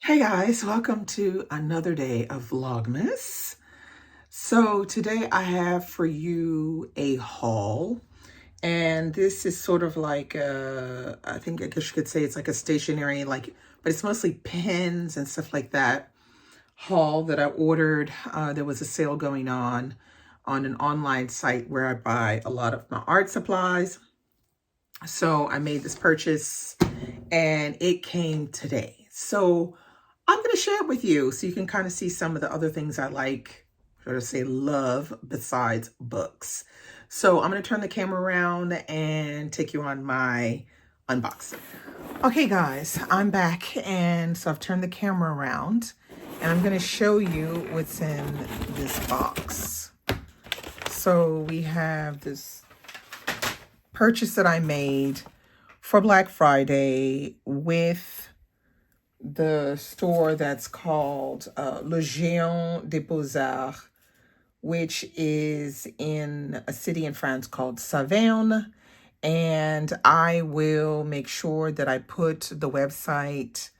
Hey guys, welcome to another day of Vlogmas. So today I have for you a haul, and this is sort of like I guess you could say it's like a stationery, but it's mostly pens and stuff like that haul that I ordered. There was a sale going on an online site where I buy a lot of my art supplies. So I made this purchase and it came today. So I'm going to share it with you so you can kind of see some of the other things I like, sort of say love besides books. So I'm going to turn the camera around and take you on my unboxing. Okay guys, I'm back, and so I've turned the camera around and I'm going to show you what's in this box. So we have this purchase that I made for Black Friday with the store that's called Le Géant des Beaux, which is in a city in France called Saverne. And I will make sure that I put the website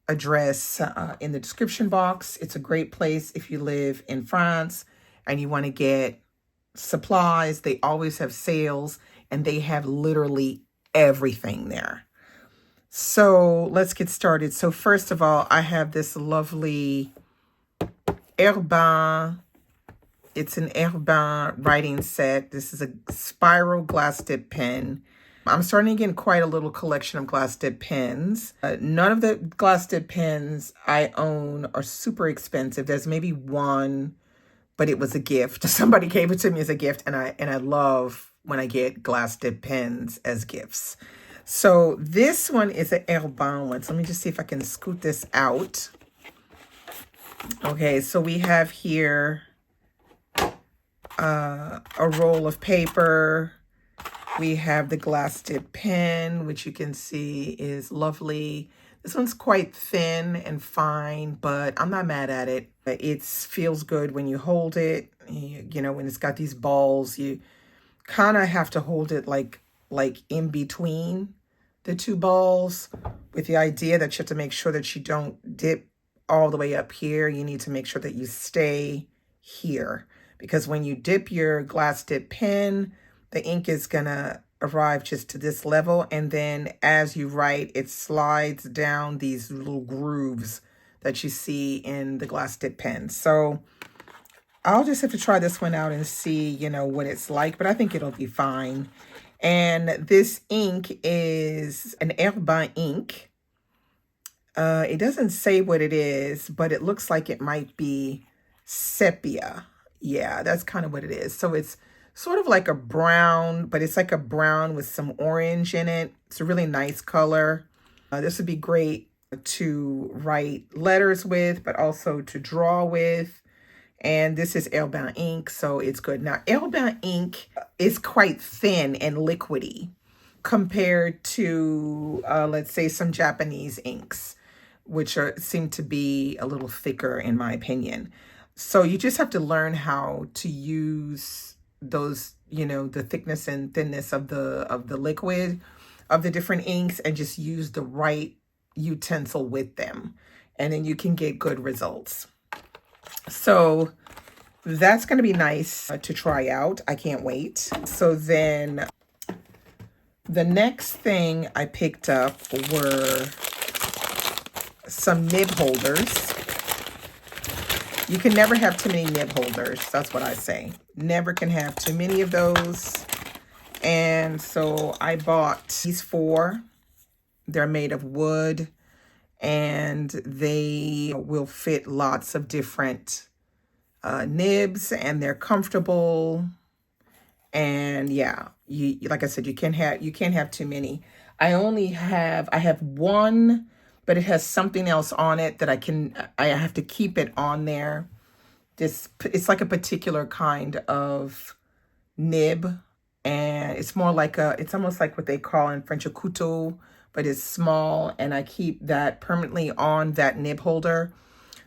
address in the description box. It's a great place if you live in France and you want to get supplies. They always have sales and they have literally everything there. So let's get started. So first of all, I have this lovely Herbin. It's an Herbin writing set. This is a spiral glass dip pen. I'm starting to get quite a little collection of glass dip pens. None of the glass dip pens I own are super expensive. There's maybe one, but it was a gift. Somebody gave it to me as a gift, and I love when I get glass dip pens as gifts. So this one is an Herbin one. So let me just see if I can scoot this out. Okay, so we have here a roll of paper. We have the glass dip pen, which you can see is lovely. This one's quite thin and fine, but I'm not mad at it. It feels good when you hold it. You know, when it's got these balls, you kind of have to hold it like in between the two balls, with the idea that you have to make sure that you don't dip all the way up here. You need to make sure that you stay here, because when you dip your glass dip pen, the ink is gonna arrive just to this level, and then as you write, it slides down these little grooves that you see in the glass dip pen. So I'll just have to try this one out and see, you know, what it's like, but I think it'll be fine. And this ink is an Herbin ink. It doesn't say what it is, but it looks like it might be sepia. Yeah, that's kind of what it is. So it's sort of like a brown, but it's like a brown with some orange in it. It's a really nice color. This would be great to write letters with, but also to draw with. And this is Herbin ink, so it's good. Now, Herbin ink is quite thin and liquidy compared to, let's say, some Japanese inks, which seem to be a little thicker, in my opinion. So you just have to learn how to use those, you know, the thickness and thinness of the liquid of the different inks, and just use the right utensil with them, and then you can get good results. So that's going to be nice to try out. I can't wait. So then the next thing I picked up were some nib holders. You can never have too many nib holders. That's what I say. Never can have too many of those. And so I bought these 4. They're made of wood, and they will fit lots of different nibs, and they're comfortable. And yeah, like I said, you can't have too many. I have one, but it has something else on it that I have to keep it on there. It's like a particular kind of nib, and it's almost like what they call in French a couteau, but it's small, and I keep that permanently on that nib holder.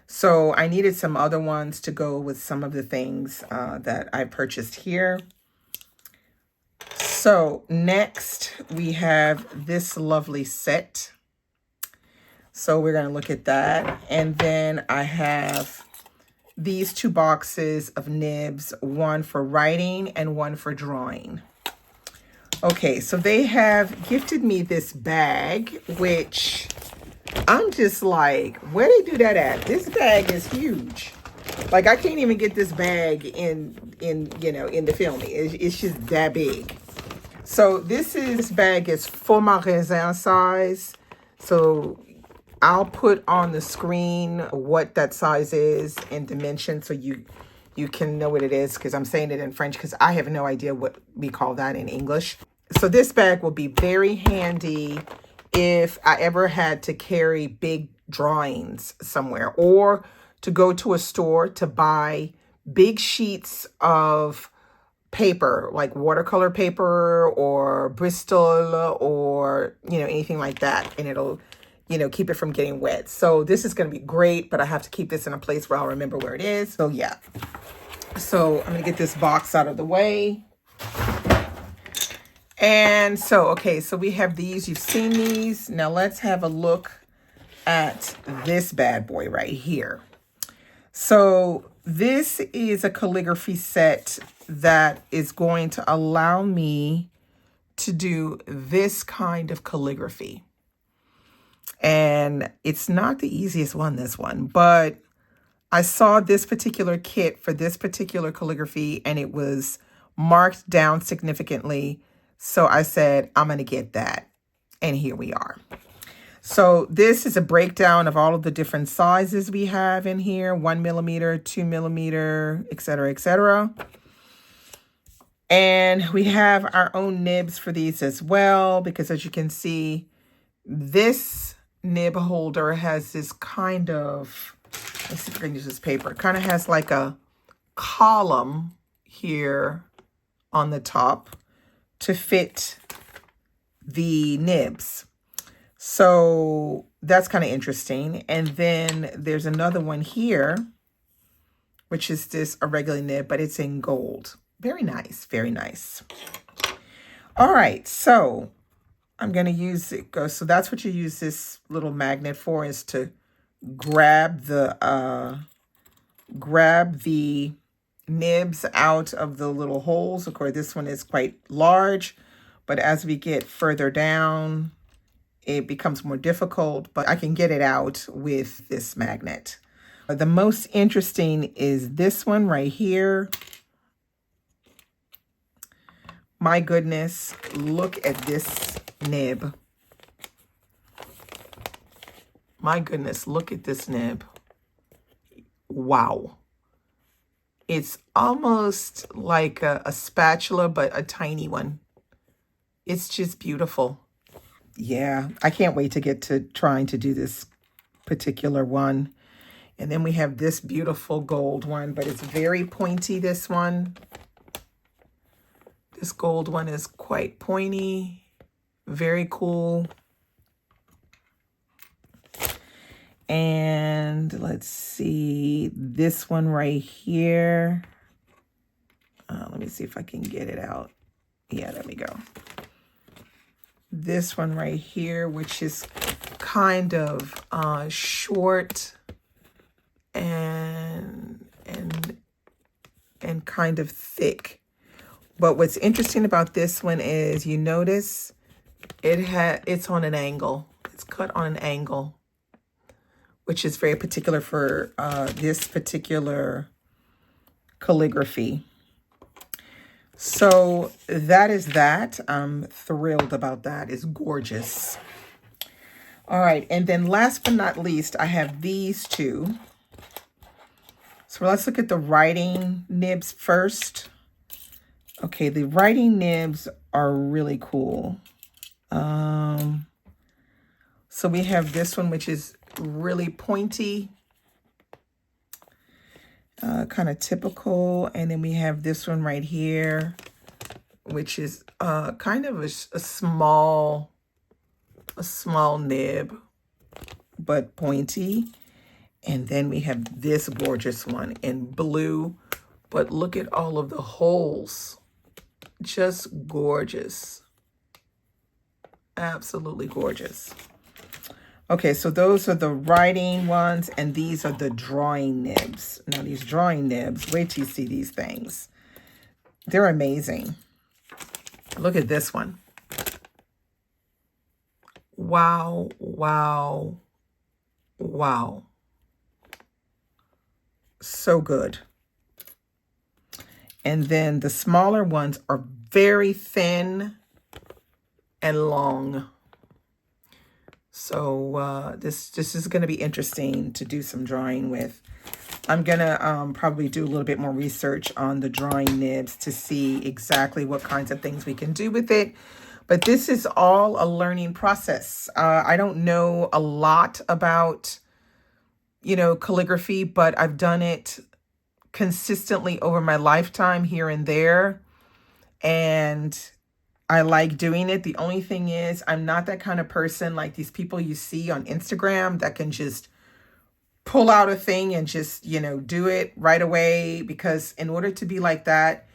So I needed some other ones to go with some of the things that I purchased here. So next we have this lovely set. So we're going to look at that. And then I have these 2 boxes of nibs, one for writing and one for drawing. Okay, so they have gifted me this bag, which I'm just like, where they do that at? This bag is huge. Like, I can't even get this bag in the filming. It's just that big. So this bag is format raisin size. So I'll put on the screen what that size is in dimension so you can know what it is, because I'm saying it in French because I have no idea what we call that in English. So this bag will be very handy if I ever had to carry big drawings somewhere, or to go to a store to buy big sheets of paper, like watercolor paper or Bristol or, anything like that. And it'll, keep it from getting wet. So this is going to be great, but I have to keep this in a place where I'll remember where it is. So yeah. So I'm going to get this box out of the way. And so, okay, so we have these. You've seen these. Now let's have a look at this bad boy right here. So this is a calligraphy set that is going to allow me to do this kind of calligraphy. And it's not the easiest one, this one, but I saw this particular kit for this particular calligraphy and it was marked down significantly. So I said, I'm going to get that. And here we are. So this is a breakdown of all of the different sizes we have in here. 1 millimeter, 2 millimeter, etc., etc. And we have our own nibs for these as well, because as you can see, this nib holder has this kind of, let's see if I can use this paper. It kind of has like a column here on the top to fit the nibs. So that's kind of interesting. And then there's another one here, which is this a regular nib, but it's in gold. Very nice, very nice. All right, so I'm going to use it. So that's what you use this little magnet for, is to grab the nibs out of the little holes. Of course, this one is quite large, but as we get further down, it becomes more difficult, but I can get it out with this magnet. The most interesting is this one right here. My goodness, look at this nib. My goodness, look at this nib. Wow. It's almost like a spatula, but a tiny one. It's just beautiful. Yeah, I can't wait to get to trying to do this particular one. And then we have this beautiful gold one, but it's very pointy, this one. This gold one is quite pointy, very cool. And let's see, this one right here. Let me see if I can get it out. Yeah, there we go. This one right here, which is kind of short and kind of thick. But what's interesting about this one is, you notice it's on an angle. It's cut on an angle, which is very particular for this particular calligraphy. So that is that. I'm thrilled about that. It's gorgeous. All right. And then last but not least, I have these two. So let's look at the writing nibs first. Okay, the writing nibs are really cool. So we have this one, which is really pointy, kind of typical. And then we have this one right here, which is kind of a small nib, but pointy. And then we have this gorgeous one in blue, but look at all of the holes. Just gorgeous. Absolutely gorgeous. Okay, so those are the writing ones, and these are the drawing nibs. Now, these drawing nibs, wait till you see these things. They're amazing. Look at this one. Wow, wow, wow. So good. And then the smaller ones are very thin and long. So this is going to be interesting to do some drawing with. I'm going to probably do a little bit more research on the drawing nibs to see exactly what kinds of things we can do with it. But this is all a learning process. I don't know a lot about, calligraphy, but I've done it consistently over my lifetime here and there. And I like doing it. The only thing is I'm not that kind of person like these people you see on Instagram that can just pull out a thing and just, do it right away. Because in order to be like that,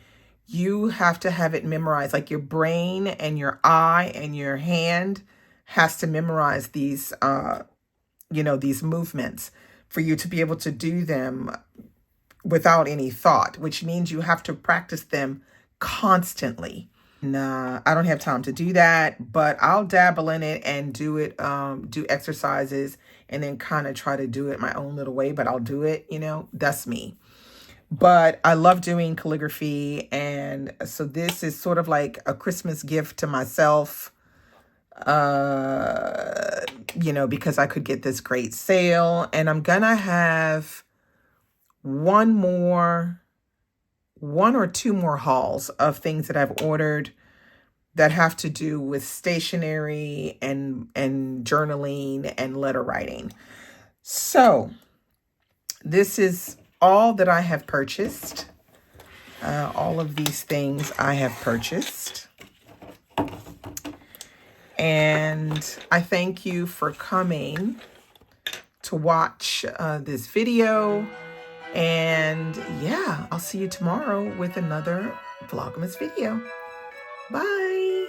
you have to have it memorized. Like your brain and your eye and your hand has to memorize these, these movements for you to be able to do them without any thought, which means you have to practice them constantly. Nah, I don't have time to do that, but I'll dabble in it and do it, do exercises and then kind of try to do it my own little way, but I'll do it, that's me. But I love doing calligraphy. And so this is sort of like a Christmas gift to myself, because I could get this great sale. And I'm going to have one or two more hauls of things that I've ordered that have to do with stationery and journaling and letter writing. So this is all that I have purchased. All of these things I have purchased. And I thank you for coming to watch this video. And yeah, I'll see you tomorrow with another Vlogmas video. Bye.